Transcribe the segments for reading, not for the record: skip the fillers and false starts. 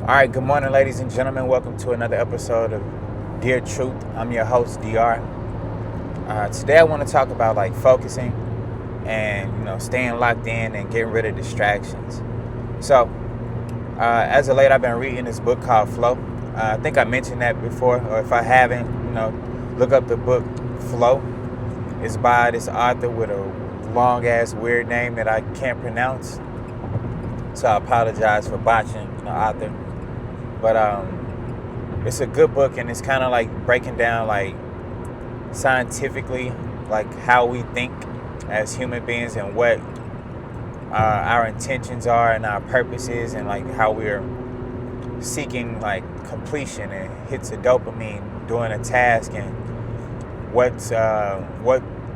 All right, good morning, ladies and gentlemen. Welcome to another episode of Dear Truth. I'm your host, DR. Today, I want to talk about like focusing and staying locked in and getting rid of distractions. So, as of late, I've been reading this book called Flow. I think I mentioned that before, or if I haven't, look up the book Flow. It's by this author with a long ass weird name that I can't pronounce. So I apologize for botching the author. But it's a good book, and it's kind of like breaking down like scientifically like how we think as human beings and what our intentions are and our purposes, and like how we're seeking like completion and hits of dopamine doing a task, and what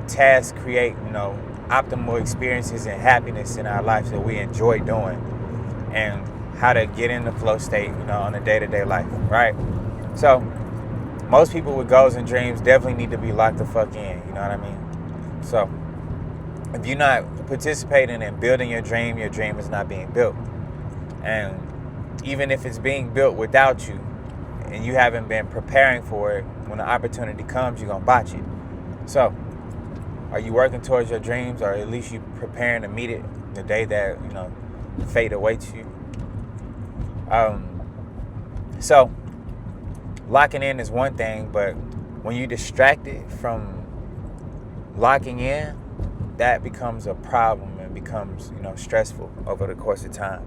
tasks create optimal experiences and happiness in our lives that we enjoy doing, and how to get in the flow state, on a day-to-day life, right? So, most people with goals and dreams definitely need to be locked the fuck in, you know what I mean? So, if you're not participating in building your dream is not being built. And even if it's being built without you, and you haven't been preparing for it, when the opportunity comes, you're gonna botch it. So, are you working towards your dreams, or at least you preparing to meet it the day that, fate awaits you? So locking in is one thing, but when you distracted from locking in, that becomes a problem and becomes, stressful over the course of time,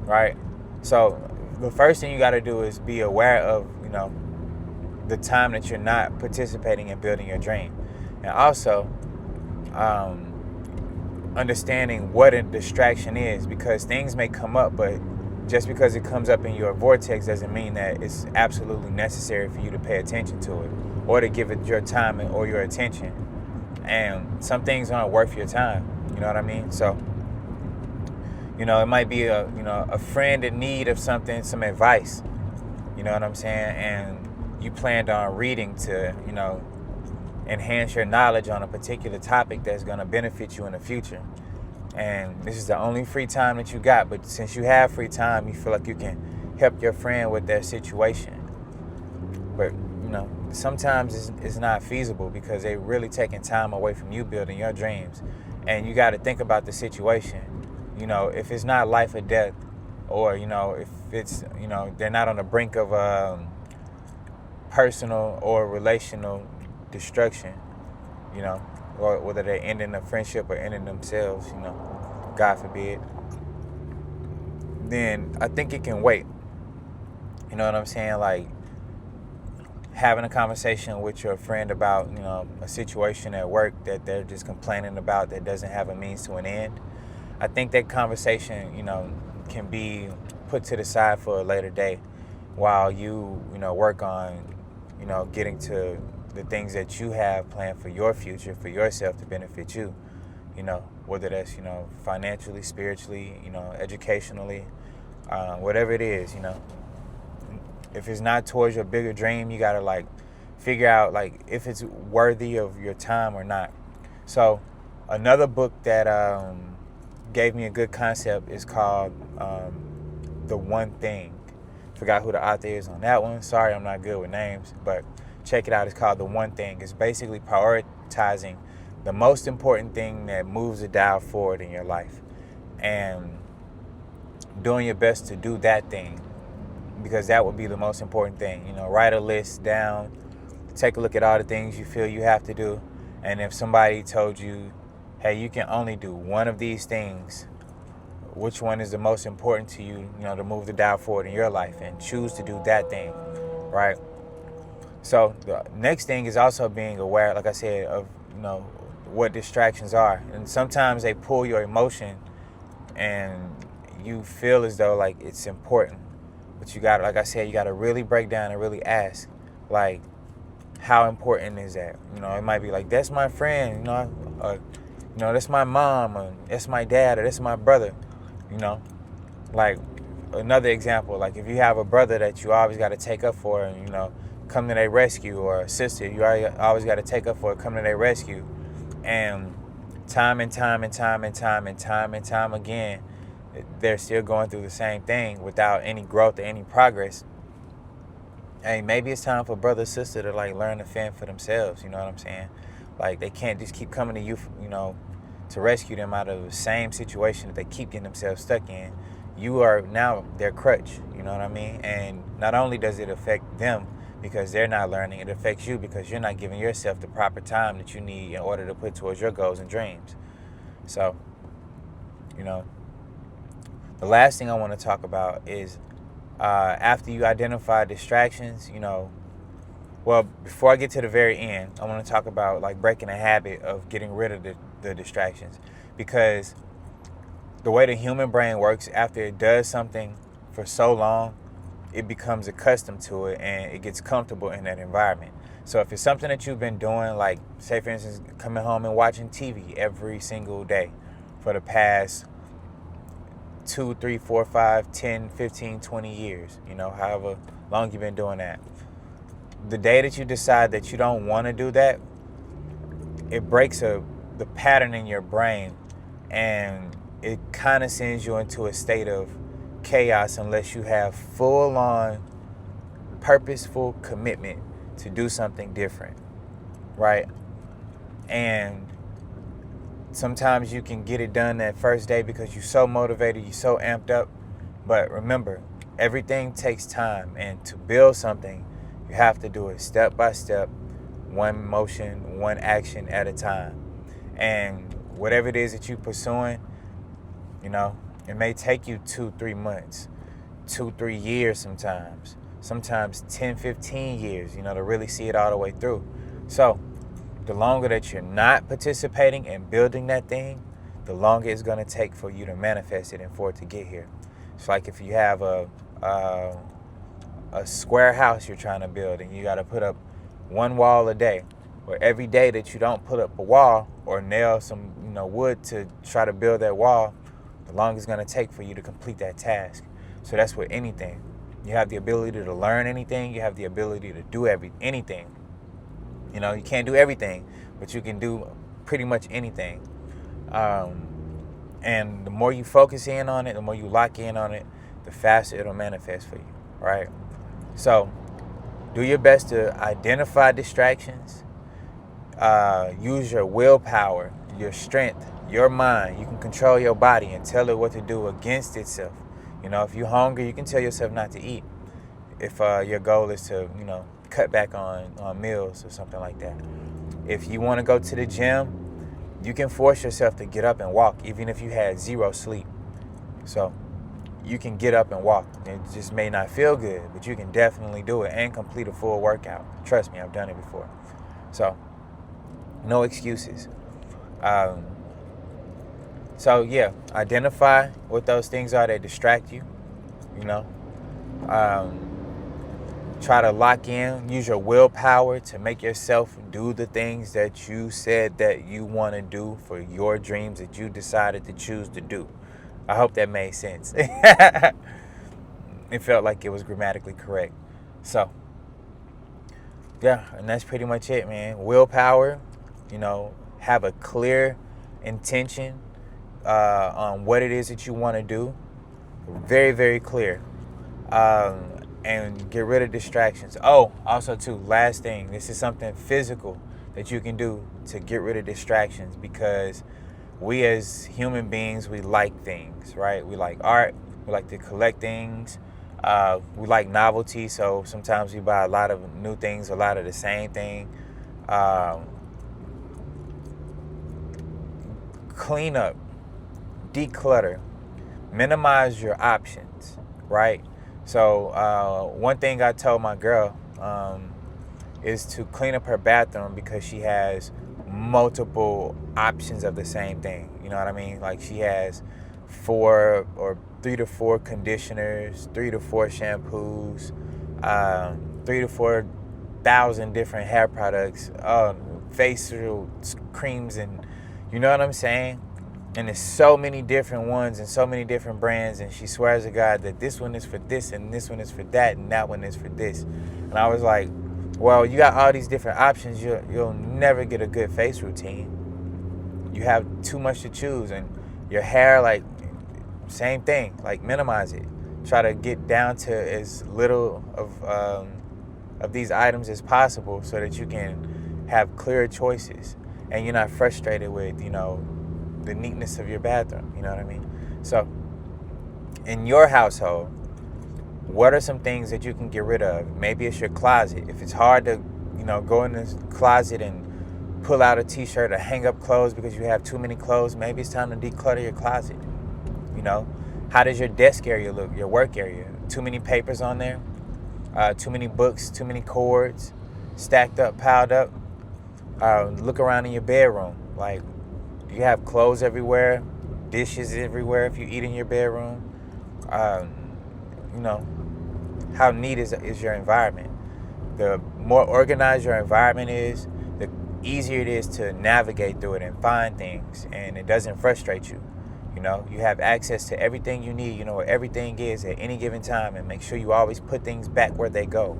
right? So the first thing you got to do is be aware of, the time that you're not participating in building your dream. And also, understanding what a distraction is, because things may come up, but just because it comes up in your vortex doesn't mean that it's absolutely necessary for you to pay attention to it or to give it your time or your attention. And some things aren't worth your time, you know what I mean? So, it might be a friend in need of something, some advice, you know what I'm saying? And you planned on reading to, enhance your knowledge on a particular topic that's going to benefit you in the future. And this is the only free time that you got, but since you have free time, you feel like you can help your friend with their situation. But, sometimes it's not feasible because they're really taking time away from you building your dreams. And you got to think about the situation. If it's not life or death, or, if it's, they're not on the brink of personal or relational destruction, or whether they're ending a friendship or ending themselves, God forbid, then I think it can wait. You know what I'm saying? Like having a conversation with your friend about, a situation at work that they're just complaining about that doesn't have a means to an end. I think that conversation, can be put to the side for a later day while you, work on, getting to the things that you have planned for your future, for yourself, to benefit you, whether that's, financially, spiritually, educationally, whatever it is, If it's not towards your bigger dream, you gotta like figure out like if it's worthy of your time or not. So another book that gave me a good concept is called The One Thing. Forgot who the author is on that one. Sorry, I'm not good with names, but check it out. It's called The One Thing. It's basically prioritizing the most important thing that moves the dial forward in your life, and doing your best to do that thing, because that would be the most important thing. Write a list down, take a look at all the things you feel you have to do, and if somebody told you, hey, you can only do one of these things, which one is the most important to you, to move the dial forward in your life, and choose to do that thing, right? So the next thing is also being aware, like I said, of, what distractions are. And sometimes they pull your emotion and you feel as though like it's important. But you got, like I said, you got to really break down and really ask, like, how important is that? It might be like, that's my friend, or, that's my mom, or that's my dad, or that's my brother, Like, another example, like if you have a brother that you always got to take up for, and, come to their rescue, or a sister you always got to take up for, come to their rescue. And time and time and time and time and time and time again, they're still going through the same thing without any growth or any progress. Hey, maybe it's time for brother or sister to like learn to fend for themselves. You know what I'm saying? Like they can't just keep coming to you, to rescue them out of the same situation that they keep getting themselves stuck in. You are now their crutch. You know what I mean? And not only does it affect them because they're not learning, it affects you because you're not giving yourself the proper time that you need in order to put towards your goals and dreams. So, you know, the last thing I want to talk about is after you identify distractions, well, before I get to the very end, I want to talk about like breaking a habit of getting rid of the distractions, because the way the human brain works, after it does something for so long, it becomes accustomed to it and it gets comfortable in that environment. So if it's something that you've been doing, like say for instance, coming home and watching TV every single day for the past 2, 3, 4, 5, 10, 15, 20 years, however long you've been doing that. The day that you decide that you don't want to do that, it breaks the pattern in your brain, and it kind of sends you into a state of chaos unless you have full-on purposeful commitment to do something different, right? And sometimes you can get it done that first day because you're so motivated, you're so amped up. But remember, everything takes time. And to build something, you have to do it step by step, one motion, one action at a time. And whatever it is that you're pursuing, it may take you 2-3 months, 2-3 years sometimes 10, 15 years, to really see it all the way through. So the longer that you're not participating and building that thing, the longer it's going to take for you to manifest it and for it to get here. It's like if you have a square house you're trying to build and you got to put up one wall a day, or every day that you don't put up a wall or nail some wood to try to build that wall, the longer it's going to take for you to complete that task. So that's with anything. You have the ability to learn anything. You have the ability to do anything. You can't do everything, but you can do pretty much anything. And the more you focus in on it, the more you lock in on it, the faster it'll manifest for you, right? So do your best to identify distractions. Use your willpower, your strength, your mind. You can control your body and tell it what to do against itself. If you're hungry, you can tell yourself not to eat. If your goal is to, cut back on meals or something like that. If you want to go to the gym, you can force yourself to get up and walk, even if you had 0 sleep. So you can get up and walk. It just may not feel good, but you can definitely do it and complete a full workout. Trust me, I've done it before. So no excuses. So yeah, identify what those things are that distract you. Try to lock in, use your willpower to make yourself do the things that you said that you want to do for your dreams that you decided to choose to do. I hope that made sense. It felt like it was grammatically correct. So, yeah, and that's pretty much it, man. Willpower, have a clear intention on what it is that you want to do. Very, very clear. And get rid of distractions. Oh, also too, last thing, this is something physical that you can do to get rid of distractions, because we as human beings, we like things, right? We like art, we like to collect things, we like novelty, so sometimes we buy a lot of new things, a lot of the same thing. Clean up, declutter, minimize your options, right? So one thing I told my girl is to clean up her bathroom, because she has multiple options of the same thing. You know what I mean? Like she has 4 or 3 to 4 conditioners, 3 to 4 shampoos, 3 to 4 thousand different hair products, facial creams, and you know what I'm saying? And there's so many different ones and so many different brands, and she swears to God that this one is for this and this one is for that and that one is for this. And I was like, well, you got all these different options, you'll never get a good face routine. You have too much to choose, and your hair, like, same thing. Like, minimize it. Try to get down to as little of these items as possible so that you can have clearer choices and you're not frustrated with, the neatness of your bathroom. You know what I mean? So, in your household, what are some things that you can get rid of? Maybe it's your closet. If it's hard to, go in this closet and pull out a t-shirt or hang up clothes because you have too many clothes, maybe it's time to declutter your closet. How does your desk area look, your work area? Too many papers on there? Too many books, too many cords, stacked up, piled up? Look around in your bedroom. Like, do you have clothes everywhere? Dishes everywhere if you eat in your bedroom? How neat is your environment? The more organized your environment is, the easier it is to navigate through it and find things, and it doesn't frustrate you. You have access to everything you need. You know where everything is at any given time, and make sure you always put things back where they go.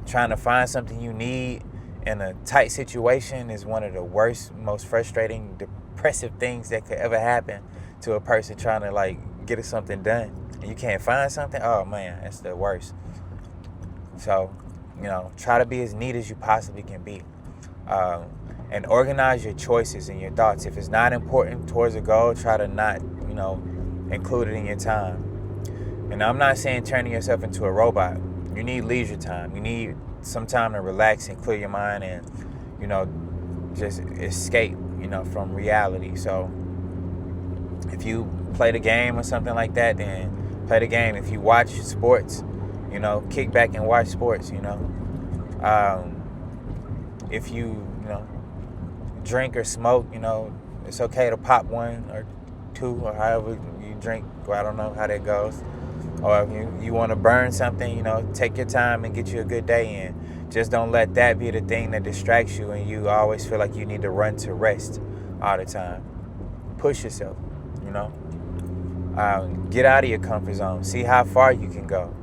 Trying to find something you need in a tight situation is one of the worst, most frustrating, depressive things that could ever happen to a person trying to get something done. And you can't find something. Oh man, that's the worst. So, try to be as neat as you possibly can be. And organize your choices and your thoughts. If it's not important towards a goal, try to not, include it in your time. And I'm not saying turning yourself into a robot. You need leisure time. You need some time to relax and clear your mind and, just escape, from reality. So if you play the game or something like that, then play the game. If you watch sports, kick back and watch sports, if you, drink or smoke, it's okay to pop one or two or however you drink. I don't know how that goes. Or if you want to burn something, take your time and get you a good day in. Just don't let that be the thing that distracts you and you always feel like you need to run to rest all the time. Push yourself, get out of your comfort zone. See how far you can go.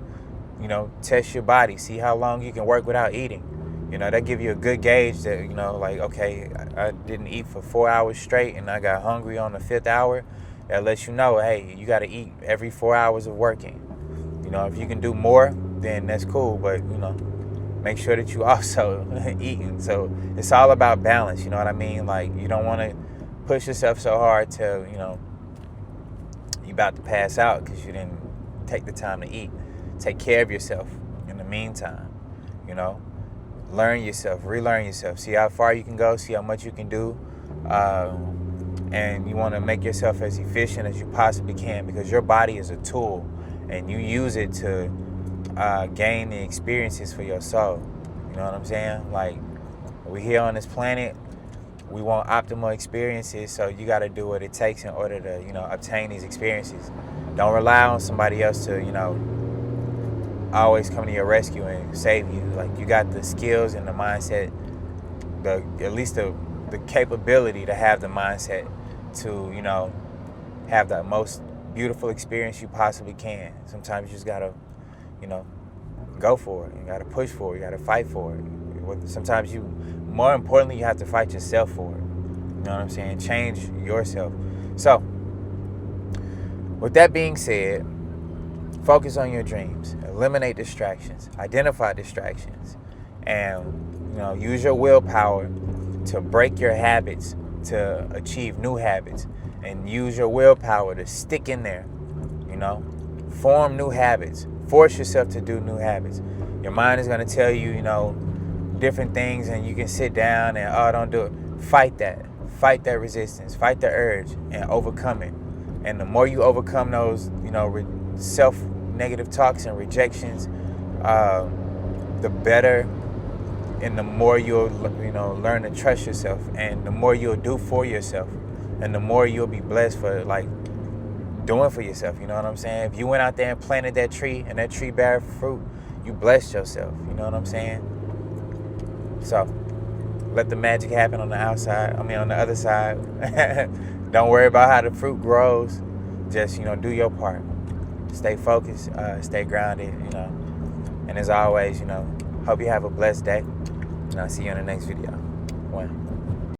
Test your body. See how long you can work without eating. That give you a good gauge that, okay, I didn't eat for 4 hours straight and I got hungry on the 5th hour. That lets you know, hey, you got to eat every 4 hours of working. If you can do more, then that's cool. But, make sure that you also eating. So it's all about balance. You know what I mean? You don't want to push yourself so hard till, you about to pass out because you didn't take the time to eat. Take care of yourself in the meantime, Learn yourself, relearn yourself. See how far you can go, see how much you can do. And you want to make yourself as efficient as you possibly can because your body is a tool and you use it to gain the experiences for your soul. You know what I'm saying? We're here on this planet. We want optimal experiences, so you got to do what it takes in order to, obtain these experiences. Don't rely on somebody else to, always come to your rescue and save you. You got the skills and the mindset, at least the capability to have the mindset to, have the most beautiful experience you possibly can. Sometimes you just gotta, go for it. You gotta push for it. You gotta fight for it. Sometimes more importantly, you have to fight yourself for it. You know what I'm saying? Change yourself. So, with that being said, focus on your dreams. Eliminate distractions. Identify distractions. And, use your willpower to break your habits to achieve new habits. And use your willpower to stick in there. Form new habits. Force yourself to do new habits. Your mind is going to tell you, different things, and you can sit down and, don't do it. Fight that. Fight that resistance. Fight the urge and overcome it. And the more you overcome those, self-negative talks and rejections, the better and the more you'll, learn to trust yourself, and the more you'll do for yourself, and the more you'll be blessed for, doing for yourself. You know what I'm saying? If you went out there and planted that tree and that tree bare fruit, you blessed yourself. You know what I'm saying? So, let the magic happen on the other side. Don't worry about how the fruit grows. Just, do your part. Stay focused, stay grounded, And as always, hope you have a blessed day. And I'll see you in the next video. One.